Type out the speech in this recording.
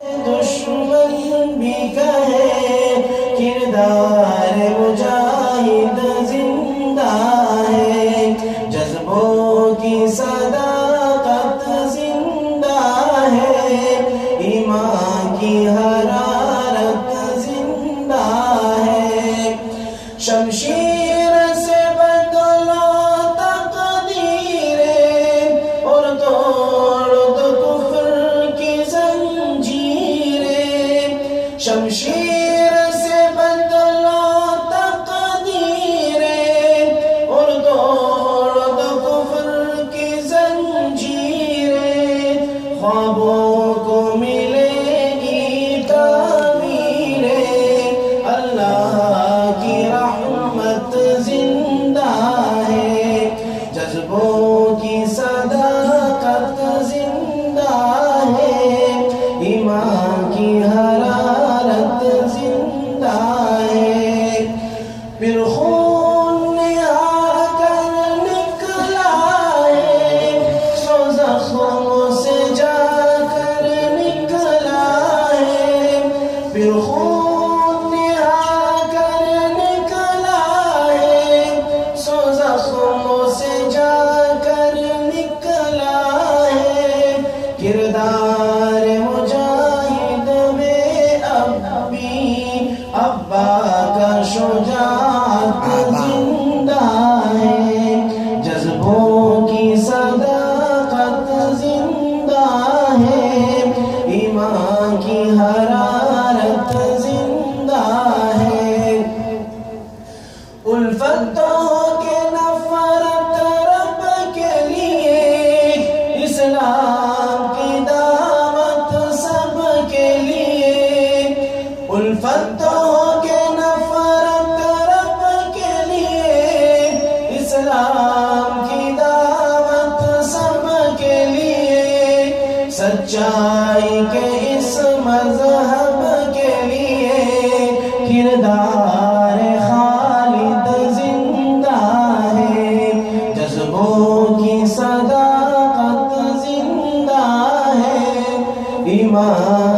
دشمن بھی کہے کردار مجاہد زندہ ہے، جذبوں کی صداقت زندہ ہے، ایمان کی حرارت زندہ ہے، شمشیر سے بدلو تقدیریں اور توڑ دو کفر کی زنجیریں، شمشیر سے بدلو تقدیریں اور توڑ دو کفر کی زنجیریں، خوابوں کو ملے گی تعبیریں، اللہ کی رحمت زندہ ہے، جذبوں کی صداقت زندہ ہے، ایمان کی حرارت زندہ ہے، پھر خون نہا کر نکلا ہے، سو زخموں سے جا کر نکلا ہے، پھر خون نہا کر نکلا ہے، سو زخموں سے جا کر نکلا ہے، کردار مجاہد میں اب بھی ابا کا شجاعت زندہ ہے، جذبوں کی صداقت زندہ ہے، ایمان کی حرارت زندہ ہے، الفتوں کے نفرت رب کے لیے، اسلام کی دعوت سب کے لیے، الفتوں کے نفرت رب کے لیے، اسلام کی دعوت سب کے لیے، سچائی کے اس مذہب کے لیے، کردار خالد زندہ ہے، جذبوں کی صداقت زندہ ہے، ایمان